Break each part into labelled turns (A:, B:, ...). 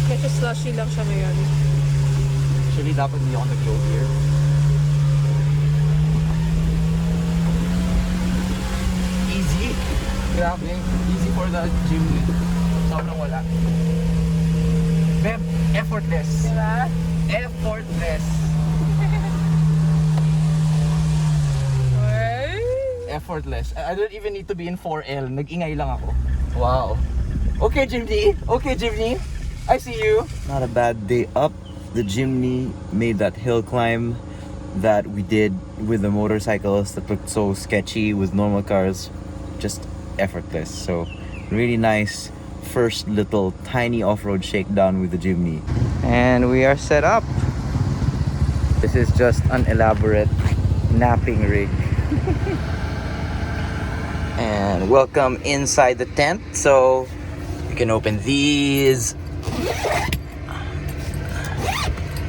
A: Medyo slushy lang siya ngayon.
B: Actually, dapat hindi ako nag-low gear. Easy. Grabe. Easy for the Jimny. Sobrang wala. Beb, effortless.
A: Diba?
B: Effortless. Effortless. I don't even need to be in 4L. Nag-ingay lang ako. Wow. Okay, Jimny. Okay, Jimny. I see you.
C: Not a bad day up. The Jimny made that hill climb that we did with the motorcycles that looked so sketchy with normal cars. Just effortless. So really nice first little tiny off-road shakedown with the Jimny. And we are set up. This is just an elaborate napping rig. And welcome inside the tent. So you can open these.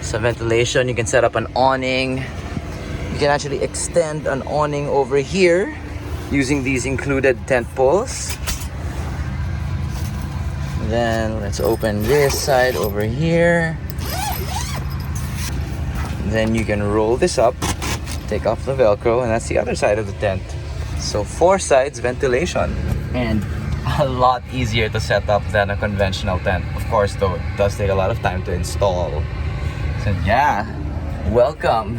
C: Some ventilation. You can set up an awning. You can actually extend an awning over here using these included tent poles. Then let's open this side over here. Then you can roll this up, take off the Velcro, and that's the other side of the tent. So 4 sides ventilation, and a lot easier to set up than a conventional tent. Of course, though, it does take a lot of time to install. So yeah, welcome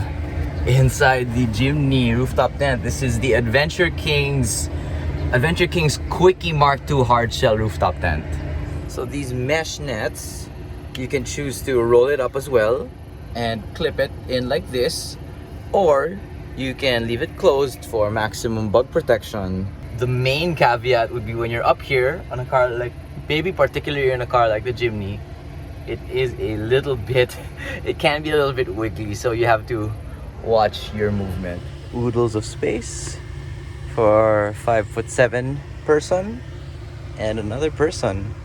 C: inside the Jimny rooftop tent. This is the Adventure King's Kwiky Mark II hard shell rooftop tent. So these mesh nets, you can choose to roll it up as well and clip it in like this, or you can leave it closed for maximum bug protection. The main caveat would be when you're up here on a car like, maybe particularly in a car like the Jimny, it is a little bit, it can be a little bit wiggly, so you have to watch your movement. Oodles of space for 5'7" person and another person.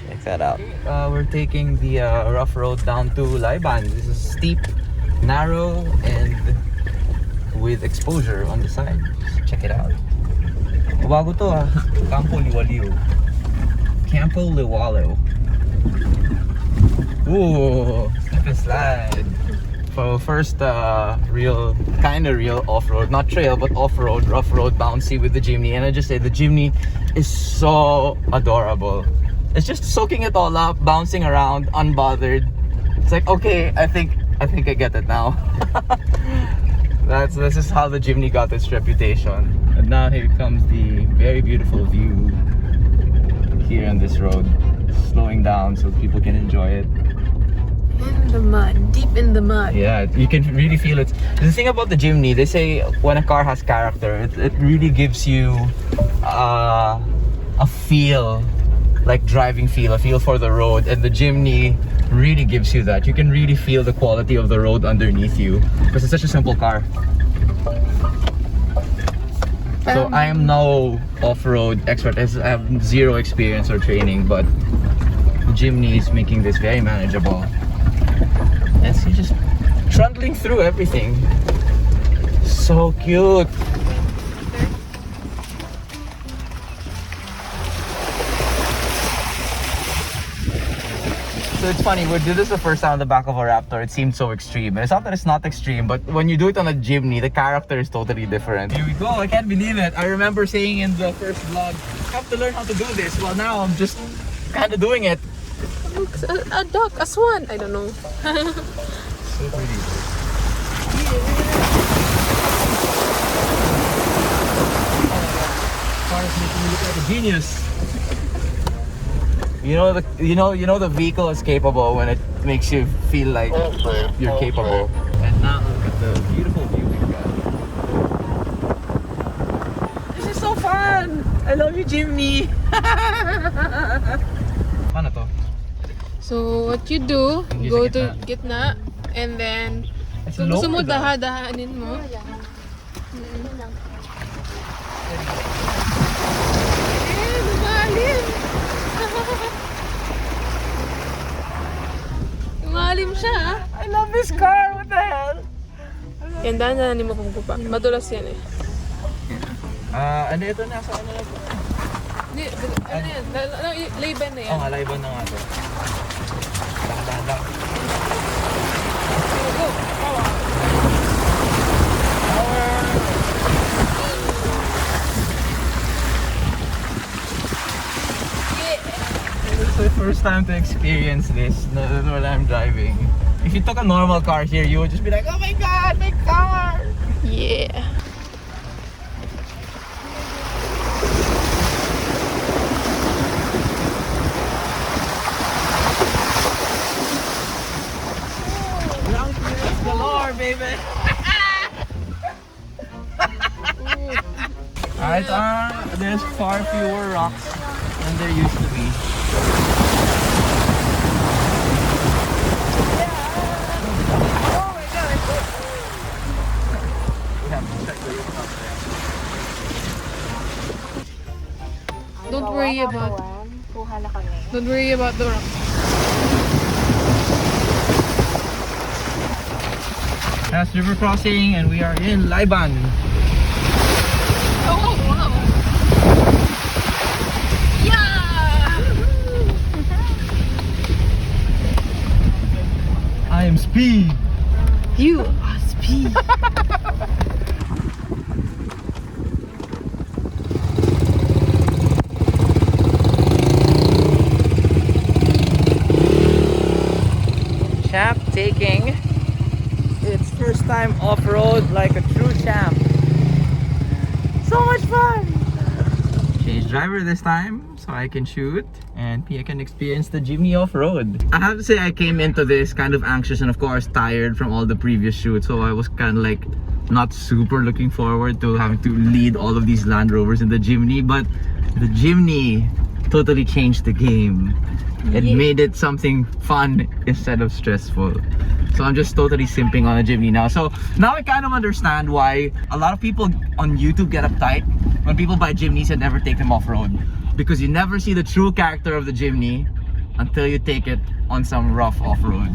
C: Check that out.
B: We're taking the rough road down to Laiban. This is steep, narrow, and with exposure on the side. Check it out. Bago to ah. Campo Liwaliw. Campo Liwalo. Ooh, slip and slide. For first real off-road, not trail but off-road, rough road, bouncy with the Jimny. And I just say the Jimny is so adorable. It's just soaking it all up, bouncing around, unbothered. It's like, okay, I think I get it now. This is how the Jimny got its reputation. And now here comes the very beautiful view here on this road, slowing down so people can enjoy it.
A: In the mud, deep in the mud.
B: Yeah, you can really feel it. The thing about the Jimny, they say when a car has character, it really gives you a feel, like driving feel, a feel for the road, and the Jimny really gives you that. You can really feel the quality of the road underneath you because it's such a simple car. So I am no off-road expert. I have zero experience or training, but the Jimny is making this very manageable. And so just trundling through everything. So cute. So it's funny, we did this the first time on the back of a Raptor. It seemed so extreme. And it's not that it's not extreme, but when you do it on a Jimny, the character is totally different. Here we go, I can't believe it. I remember saying in the first vlog, I have to learn how to do this. Well, now I'm just kind of doing it.
A: A duck, a swan, I don't know.
B: So pretty. Cars making me look like a genius. You know the vehicle is capable when it makes you feel like you're capable. And now look at the beautiful view we've got. This is so fun! I love you, Jimny! Ano to?
A: So what you do, go to gitna, and then kung gusto mo daha-dahanin mo. Lumalim siya.
B: I love this car! What the hell?
A: Yan, dahan-dahanin mo kung kupa. Madulas yan eh.
B: Ano ito? Nasa ano na po?
A: Hindi, ano yan? Laiban na yan.
B: Oo nga, Laiban na nga to. Dahan-dahan.
A: Go, power.
B: This is the first time to experience this when I'm driving. If you took a normal car here, you would just be like, oh my god, my car!
A: Yeah.
B: Ground clearance galore, baby! Alright, there's far fewer rocks than there used to be.
A: Don't worry about the rock.
B: That's river crossing and we are in Laiban.
A: Oh, wow. Yeah!
B: I am speed.
A: You are speed.
B: Champ taking its first time off-road like a true champ. So much fun! Change driver this time so I can shoot and Pia can experience the Jimny off-road. I have to say I came into this kind of anxious and of course tired from all the previous shoots, so I was kind of like not super looking forward to having to lead all of these Land Rovers in the Jimny, but the Jimny totally changed the game. It made it something fun instead of stressful. So I'm just totally simping on a Jimny now. So now I kind of understand why a lot of people on YouTube get uptight when people buy Jimnys and never take them off-road. Because you never see the true character of the Jimny until you take it on some rough off-road.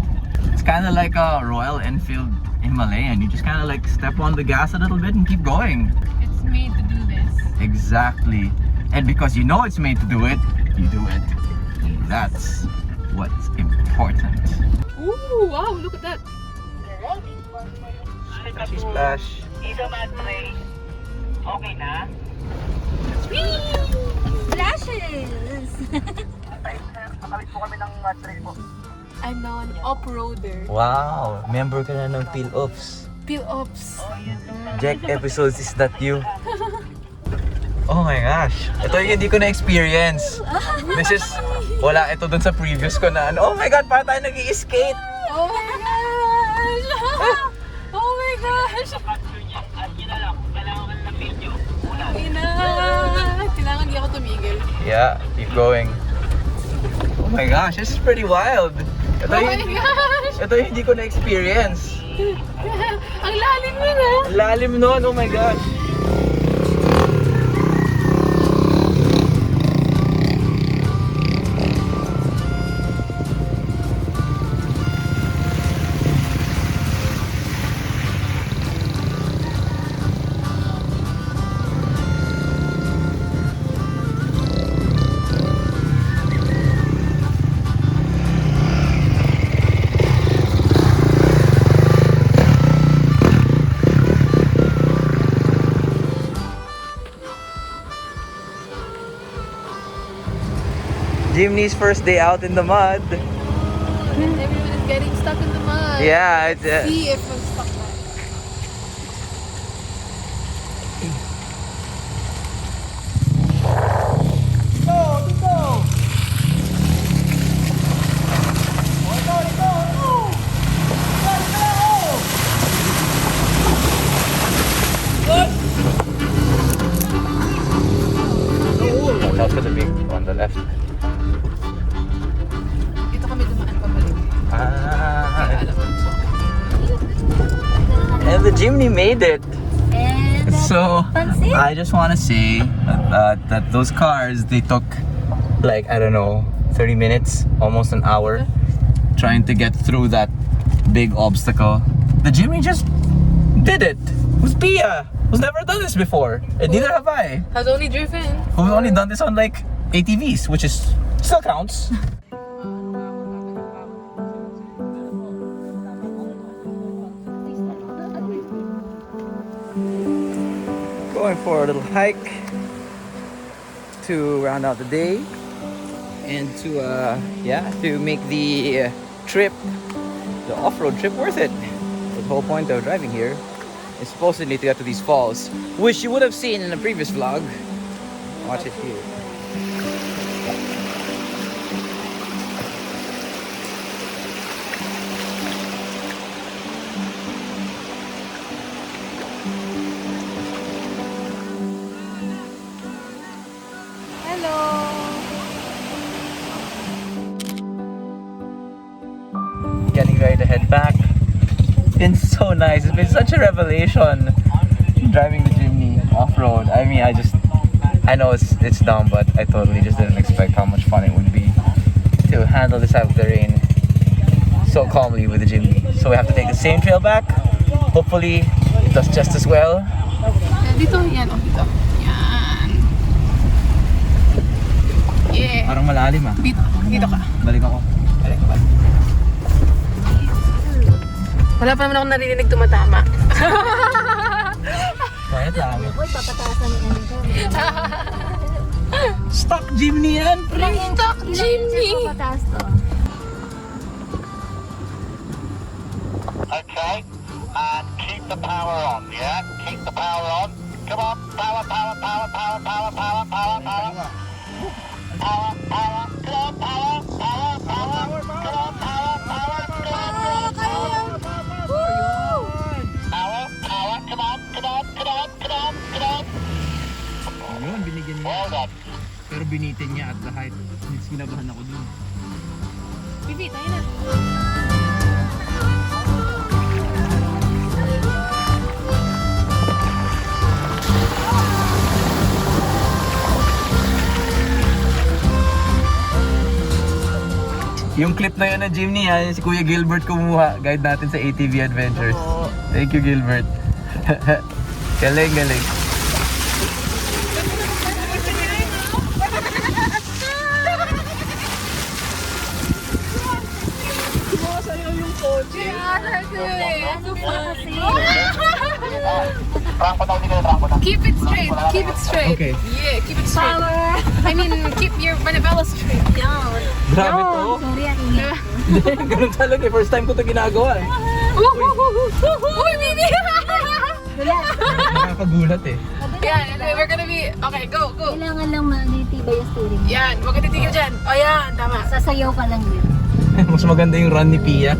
B: It's kind of like a Royal Enfield Himalayan. You just kind of like step on the gas a little bit and keep going.
A: It's made to do this.
B: Exactly. And because you know it's made to do it, you do it. That's what's important.
A: Ooh, wow, look at that.
B: Splashy splash.
D: Okay na?
E: Splashes!
D: Nakalit po kami ng trail po.
A: I'm now an off-roader.
C: Wow, member ka na ng Peel-Offs.
A: Peel-ups.
C: Jack episodes, is that you?
B: Oh my gosh. Ito yung hindi ko na-experience. This is, wala ito dun sa previous ko na ano. Oh my god, para tayo nag-i-skate.
A: Oh my gosh! Oh my gosh! Kailangan di ako tumigil.
B: Yeah, keep going. Oh my gosh, this is pretty wild. Ito
A: Oh
B: yung,
A: my gosh!
B: ito yung hindi ko na-experience.
A: Ang lalim nun ah!
B: Ang lalim nun, oh my gosh. Jimny's first day out in the mud.
A: And everyone is getting stuck in the mud.
B: Yeah, it's,
A: See if I'm stuck now.
B: Watch out for the big on the left.
A: Dito kami dumaan pabalik.
B: Ah,
A: Alam mo.
B: and the Jimny made it.
E: And
B: So
E: pansit?
B: I just want to say that those cars, they took like, I don't know, 30 minutes, almost an hour trying to get through that big obstacle. The Jimny just did it. It was Pia.
C: who's never done this before. And neither have I.
A: Has only driven.
C: Who've only done this on like ATVs, which is still counts. Going for a little hike to round out the day and to to make the trip, the off-road trip, worth it. The whole point of driving here is supposedly to get to these falls, which you would have seen in a previous vlog. Watch it here. Getting ready to head back. It's been so nice. It's been such a revelation driving the Jimny off-road. I mean, I know it's dumb, but I totally just didn't expect how much fun it would be to handle this type of terrain so calmly with the Jimny. So we have to take the same trail back. Hopefully, it does just as well.
A: Dito, yan. Oh, dito. Yan. Yeah.
C: Parang malalim ah.
A: Dito ka.
C: Balik ako.
A: Wala pa naman ako narinig tumatama.
C: Quiet lang.
E: Uy, papatasan ni ano ko.
C: Stock Jimny yan!
A: Stock Jimny!
E: Papataas to.
D: Okay, and keep the power on, yeah? Keep the power on. Come on, power, power, power, power, power, power, power, power. Power, power, come on, power, power, power, come on, power, power, come on, power, power, come on, come on, come on, come on, come on.
C: Yun, binigyan niya.
D: Well done.
C: Pero binitin niya at the height. Sinabahan ako dun.
A: Bibi, tayo na.
C: Yung clip na yun ng Jimny, si Kuya Gilbert kumuha. Guide natin sa ATV Adventures. Thank you, Gilbert. Galing, galing.
D: Rampa daw, hindi kayo rampa daw.
A: Keep it straight. Keep it straight.
C: Okay.
A: Yeah, keep it straight. I mean, keep your manivela straight.
E: Down.
C: Grabe to.
E: Sorry, ang ingat ko.
C: Ganun talaga. First time ko to ginagawa eh.
A: Uy, Bibi!
C: Nakakagulat eh.
A: Yan, we're gonna be... Okay, go, go.
E: Kailangan lang matitibay yung steering.
A: Yan, huwag ka titigil dyan. O yan, tama.
E: Sasayaw ka lang yun.
C: Mas maganda yung run ni Pia.